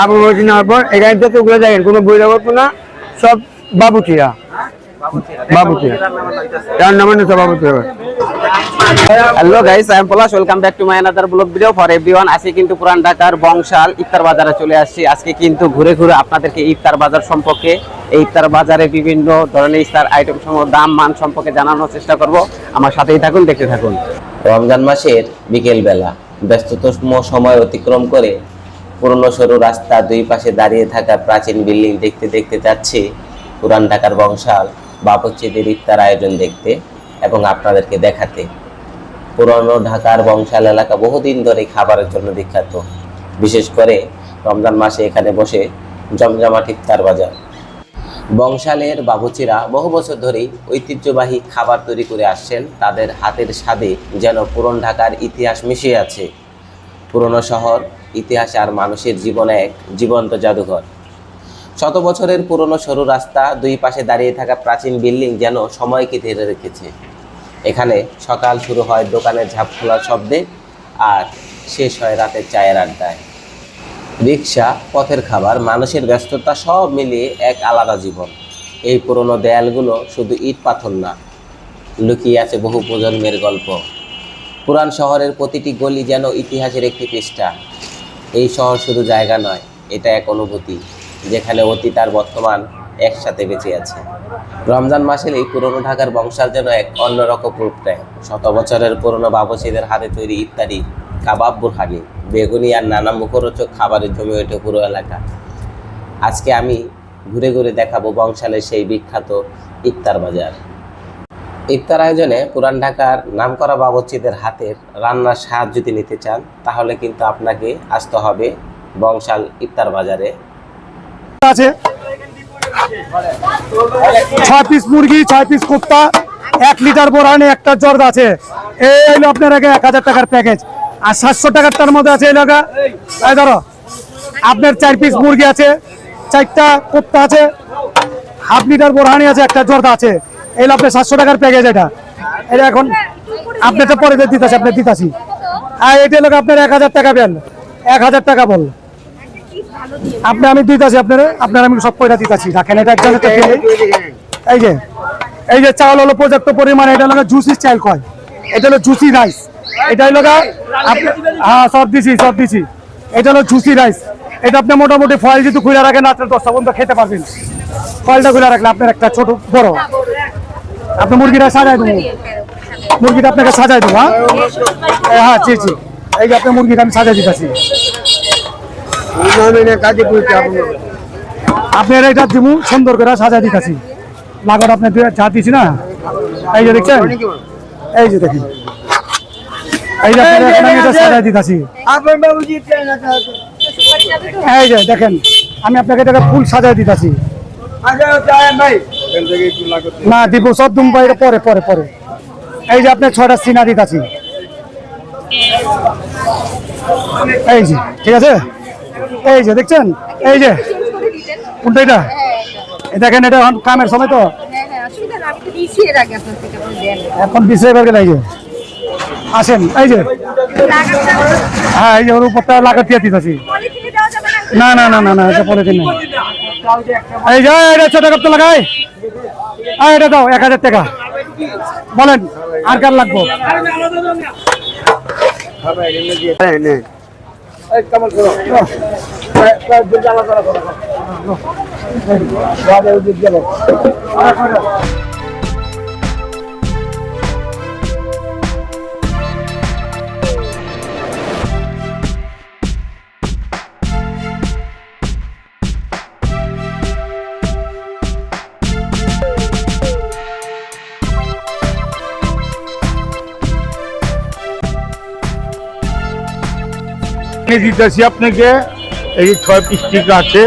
আবহাওয়া নেওয়ার পর এখানে যতগুলো দেখেন কোনো বই লাগতো না, সব বাবুচিরা রান্না মানে সব বাবুচিরা। Hello guys, I am Palash, welcome back to my another blog video for everyone. আজকে কিন্তু পুরান ঢাকার বংশাল ইফতার বাজারে চলে আসছি। আজকে কিন্তু ঘুরে ঘুরে আপনাদেরকে ইফতার বাজার সম্পর্কে, এই ইফতার বাজারে বিভিন্ন ধরনের ইফতার আইটেম সমূহ দাম মান সম্পর্কে জানানোর চেষ্টা করব। আমার সাথেই থাকুন, দেখতে থাকুন। রমজান মাসের বিকেল বেলা ব্যস্ততম সময় অতিক্রম করে পুরনো সরু রাস্তা, দুই পাশে দাঁড়িয়ে থাকা প্রাচীন বিল্ডিং দেখতে দেখতে যাচ্ছি পুরান ঢাকার বংশাল বাবুর্চিদের ইফতার আয়োজন দেখতে এবং আপনাদেরকে দেখাতে। পুরনো ঢাকার বংশাল এলাকা বহুদিন ধরে খাবারের জন্য বিখ্যাত। বিশেষ করে রমজান মাসে এখানে বসে জমজমাট ইফতার বাজার। বংশালের বাবুচিরা বহু বছর ধরেই ঐতিহ্যবাহী খাবার তৈরি করে আসছেন। তাদের হাতের স্বাদে যেন পুরন ঢাকার ইতিহাস মিশে আছে। পুরনো শহর, ইতিহাস আর মানুষের জীবনে এক জীবন্ত জাদুঘর। শত বছরের পুরনো সরু রাস্তা, দুই পাশে দাঁড়িয়ে থাকা প্রাচীন বিল্ডিং যেন সময়কে ধরে রেখেছে। এখানে সকাল শুরু হয় দোকানের ঝাঁপ খোলার শব্দে আর শেষ হয় রাতের চায়ের আড্ডায়। রিক্সা, পথের খাবার, মানুষের ব্যস্ততা সব মিলিয়ে এক আলাদা জীবন। এই পুরনো দেয়ালগুলো শুধু ইট পাথর না, লুকিয়ে আছে বহু প্রজন্মের গল্প। পুরান শহরের প্রতিটি গলি যেন ইতিহাসের একটি পৃষ্ঠা। এই শহর শুধু জায়গা নয়, এটা এক অনুভূতি যেখানে অতীত আর বর্তমান একসাথে বেঁচে আছে। রমজান মাসের এই পুরনো ঢাকার বংশাল যেন এক অন্যরকম রূপ নেয়। শত বছরের পুরনো বাবুচিদের হাতে তৈরি ইফতারি, কাবাব, বুরহানি, বেগুনি আর নানা মুখরোচক খাবারের জমে ওঠে পুরো এলাকা। আজকে আমি ঘুরে ঘুরে দেখাবো বংশালের সেই বিখ্যাত ইফতার বাজার। ইফতার আয়োজনে পুরান ঢাকার নামকরা বাবুর্চিদের হাতের রান্নার স্বাদ যদি নিতে চান, তাহলে কিন্তু আপনাকে আসতে হবে বংশাল ইফতার বাজারে। আছে 6 পিস মুরগি, 6 পিস কোপ্তা, 1 লিটার বোরহানি, একটা জর্দা আছে। এই হলো আপনার আগে 1000 টাকার প্যাকেজ। আর 700 টাকার মধ্যে আছে এই লাগা, এই ধরো আপনার 4 পিস মুরগি আছে, 4টা কোপ্তা আছে, হাফ লিটার বোরহানি আছে, একটা জর্দা আছে। এই হলো আপনার 700 টাকার প্যাকেজ। এটা এখন আপনি তো পরে দিতেছি, আপনার দিতেছি। আর এটা হলো আপনার 1000 টাকা বেল, 1000 টাকা বল আমি দিতেছি আপনার আমি সব পয়সা দিতেছি। রাখেন এটা একজনের। এই যে চাউল হলো পর্যাপ্ত পরিমাণে। এটা হলো জুসি চাল কয়, এটা হলো জুসি রাইস। এটা হলো হ্যাঁ সব দিছি। এটা হলো জুসি রাইস। এটা আপনি মোটামুটি ফয়েল যদি খুলে রাখেন রাত্রে 10টা পর্যন্ত খেতে পারবেন। ফয়েলটা খুলে রাখলে আপনার একটা ছোট বড় আপনি মুরগিটা সাজাই দেবো, মুরগিটা আপনাকে সাজাই দেবো। হ্যাঁ জি। এই যে আপনার মুরগিটা আমি সাজাই দিতেছি। আপনার এটা দিব সুন্দর করে সাজা দিতেছি। লাগর আপনার যা দিছি না, এই যে দেখছেন, এই যে দেখেন, এই যে আপনার সাজা দিতেছি। এই যে দেখেন, আমি আপনাকে এটা ফুল সাজাই দিতেছি। না দিব সব দুম বাইরে পরে পরে পরে। এই যে আপনার 6টা সিনা দিতেছি। এই যে ঠিক আছে, এই যে দেখছেন, এই যে কোনটা এটা দেখেন, এটা কামের সময় তো এখন বিছিয়ে গেলে। এই যে আসেন, এই যে হ্যাঁ, এই যে ওর উপরটা লাগাতে দিতেছি। না এটা পলিথিন নেই। এই যে এটা 6 টাকা তো লাগাই। এটা দাও 1000 টাকা। বলেন আর কার লাগবো? দিতেছি আপনাকে এই 6 পিস টিকা আছে।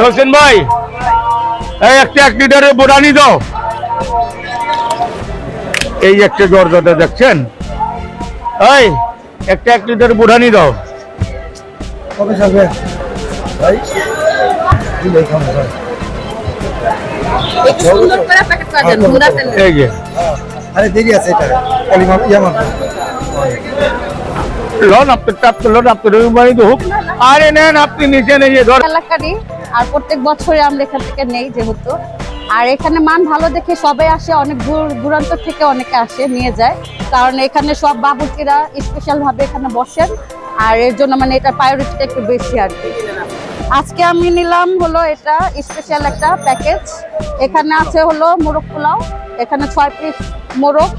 হোসেন ভাই, এই একটা 1 লিটারের বোরহানি দাও। এই একটা জর্দাটা দেখছেন, এই একটা 1 লিটার বোরহানি দাও। এই যে আরে দেরি আছে, এটা লোন আপনার লোন আপনার রবিবারিত হোক। আরে নেন আপনি নিচে নিয়ে ধর। এলাকারই আর প্রত্যেক বছরে আমরা এখান থেকে নেই যেহেতু, আর এখানে মান ভালো দেখে সবাই আসে, অনেক দূর দূরান্ত থেকে অনেকে আসে নিয়ে যায়, কারণ এখানে সব বাবুর্চিরা স্পেশাল ভাবে এখানে বসেন, আর এর জন্য মানে এটা প্রায়োরিটিটা একটু বেশি আর কি। আজকে আমি নিলাম হলো এটা স্পেশাল একটা প্যাকেজ। এখানে আছে হলো মোরগ পোলাও, এখানে 6 পিস মোরগ,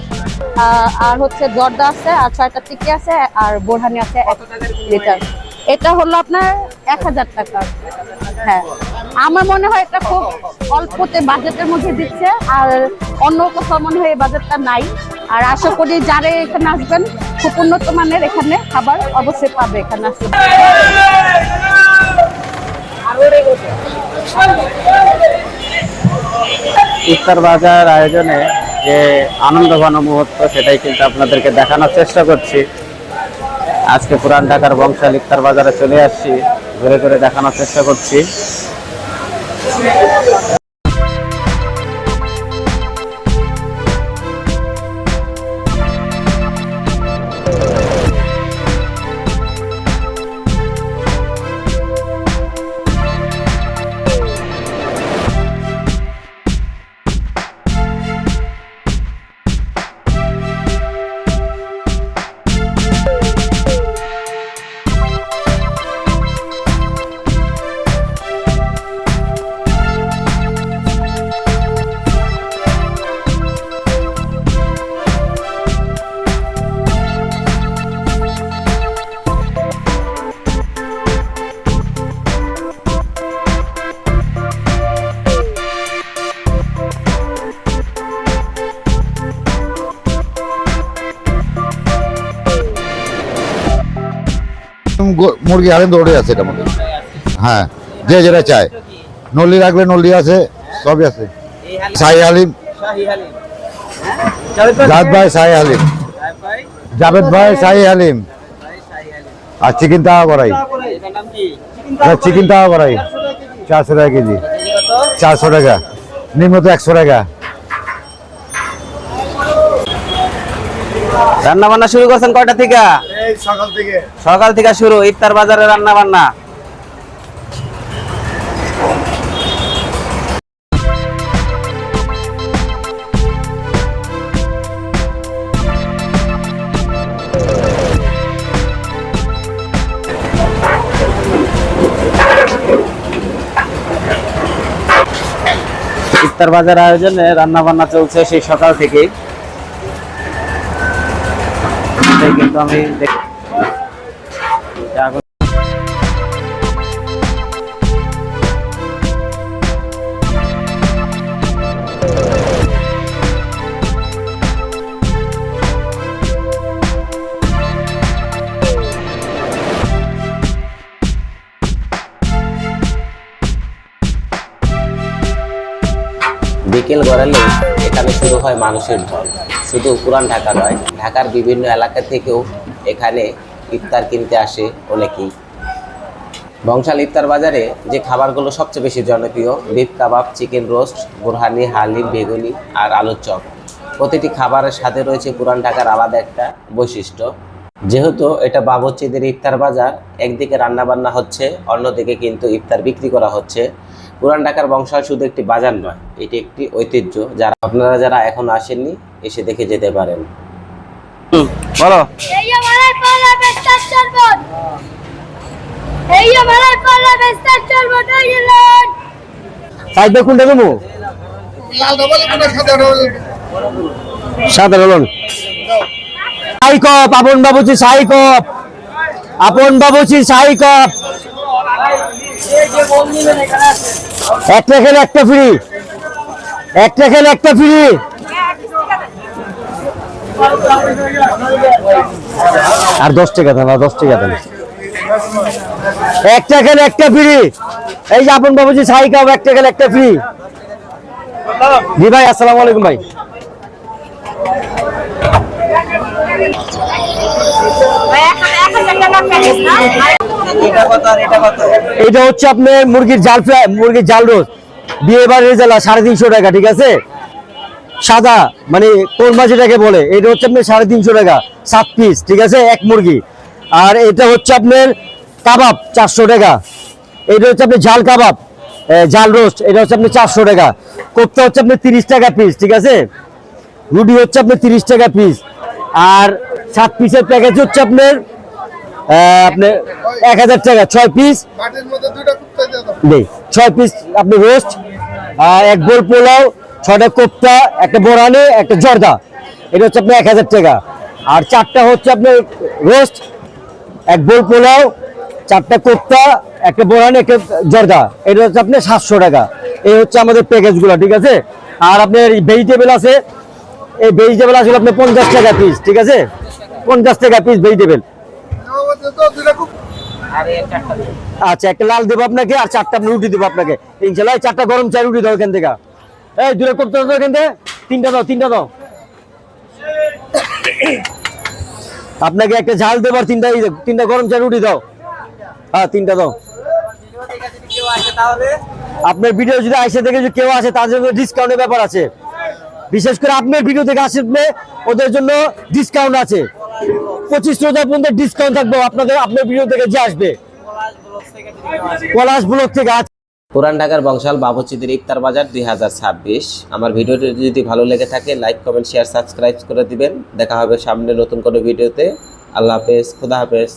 আর হচ্ছে জর্দা আছে, আর 6টা টিকি আছে, আর বোরহানি আছে 1 লিটার। এটা হলো আপনার 1000 টাকা। হ্যাঁ, আমার মনে হয় এটা খুব অল্পতে বাজেটের মধ্যে দিচ্ছে, আর অন্য কোথাও মনে হয় এই বাজেটটা নাই। আর আশা করি যারা এখানে আসবেন খুব উন্নত মানের এখানে খাবার অবশ্যই পাবে এখানে আসলে। ইফতার বাজার আয়োজনে যে আনন্দঘন মুহূর্ত সেটাই কিন্তু আপনাদেরকে দেখানোর চেষ্টা করছি। আজকে পুরান ঢাকার বংশাল ইফতার বাজারে চলে আসছি, ঘুরে ঘুরে দেখানোর চেষ্টা করছি। মুরগি হারেন দৌড়ে আছে এটা মধ্যে। হ্যাঁ, যে যেটা চায়, নল্লি রাখলে নল্লি আছে, সবই আছে। শাহী হালিম, জাভেদ ভাই শাহী হালিম, জাভেদ ভাই শাহী হালিম, আর চিকেন তাওয়া করাই, চিকেন তাওয়া করাই 400 টাকা কেজি, 400 টাকা, নিম্নত 100 টাকা। রান্না বান্না শুরু করছেন কয়টা থেকে? সকাল থেকে শুরু ইফতার বাজারে রান্না বান্না। ইফতার বাজার আয়োজনে রান্না বান্না চলছে সেই সকাল থেকেই। কিন্তু আমি বিকেল গড়ালে এখানে শুরু হয় মানুষের ঢল। শুধু পুরান ঢাকা নয়, ঢাকার বিভিন্ন এলাকা থেকেও এখানে ইফতার কিনতে আসে অনেকেই। বংশাল ইফতার বাজারে যে খাবারগুলো সবচেয়ে বেশি জনপ্রিয়, বিফ কাবাব, চিকেন রোস্ট, বোরহানি, হালিম, বেগুনি আর আলুর চপ। প্রতিটি খাবারের সাথে রয়েছে পুরান ঢাকার আলাদা একটা বৈশিষ্ট্য। যেহেতু এটা বাবুর্চিদের ইফতার বাজার, একদিকে রান্নাবান্না হচ্ছে, অন্যদিকে কিন্তু ইফতার বিক্রি করা হচ্ছে। পুরান ঢাকার বংশাল শুধু একটি বাজার নয়, এটি একটি ঐতিহ্য, যারা আপনারা যারা এখন আসেননি এসে দেখে যেতে পারেন। বলো। সাইড কোনটা দেবো? সাধারণ শাহী কাপ, আপন বাবুচি শাহী কাপ, আপন বাবুচি শাহী কাপ, একটা খেলে একটা ফ্রি, একটা খেলে একটা ফ্রি। আর 10 টাকা দেন, 10 টাকা দেন, একটা খেলে একটা ফ্রি। এই যে আপন বাবুজি শাহী কাপ, একটা খেলে একটা ফ্রি। জি ভাই, আসসালামু আলাইকুম ভাই। এটা হচ্ছে আপনার মুরগির জাল ফ্রাই, মুরগির জাল রোস্ট, বিয়ে বাড়ির রেজালা 350 টাকা, ঠিক আছে। সাদা মানে কোরমা যেটাকে বলে, এটা হচ্ছে আপনার 350 টাকা 7 পিস, ঠিক আছে, এক মুরগি। আর এটা হচ্ছে আপনার কাবাব 400 টাকা। এটা হচ্ছে আপনার ঝাল কাবাব, ঝাল রোস্ট, এটা হচ্ছে আপনার 400 টাকা। কোপ্তা হচ্ছে আপনার 30 টাকা পিস, ঠিক আছে। রুটি হচ্ছে আপনার 30 টাকা পিস। আর 7 পিসের প্যাকেজ হচ্ছে আপনার 1000 টাকা। 6 পিস নেই, 6 পিস আপনি রোস্ট, এক বোল পোলাও, 6টা কোপ্তা, একটা বোরানি, একটা জর্দা, এটা হচ্ছে আপনার 1000 টাকা। আর 4টা হচ্ছে আপনার রোস্ট, এক বোল পোলাও, 4টা কোপ্তা, একটা বোরানি, একটা জর্দা, এটা হচ্ছে আপনার 700 টাকা। এই হচ্ছে আমাদের প্যাকেজগুলো, ঠিক আছে। আর আপনার ভেজিটেবল আছে, এই ভেজিটেবল আসলে আপনার 50 টাকা পিস, ঠিক আছে। 50 টাকা পিস ভেজিটেবল। আচ্ছা, একটা লাল দেবো আপনাকে, আর 4টা রুটি দেবো আপনাকে ইনশাল্লাহ। 4টা গরম চা রুটি দাও এখান থেকে। এই দূরে করতে দাও এখান থেকে, 3টা দাও, 3টা দাও। আপনাকে একটা ঝাল দেবো, আর 3টা গরম চা রুটি দাও। হ্যাঁ, 3টা দাও। আপনার ভিডিও যদি আসে থেকে যদি কেউ আসে, তার জন্য ডিসকাউন্টের ব্যাপার আছে। বিশেষ করে আপনার ভিডিও থেকে আসলে ওদের জন্য ডিসকাউন্ট আছে, 25,000 পর্যন্ত ডিসকাউন্ট থাকবে আপনার ভিডিও থেকে যে আসবে। পলাশ ব্লক থেকে আছে। পুরান ঢাকার বংশাল বাবুচিদের ইফতার বাজার 2026। আমার ভিডিওটি যদি ভালো লেগে থাকে লাইক, কমেন্ট, শেয়ার, সাবস্ক্রাইব করে দিবেন। দেখা হবে সামনে নতুন কোনো ভিডিওতে। আল্লাহ হাফেজ, খুদা হাফেজ।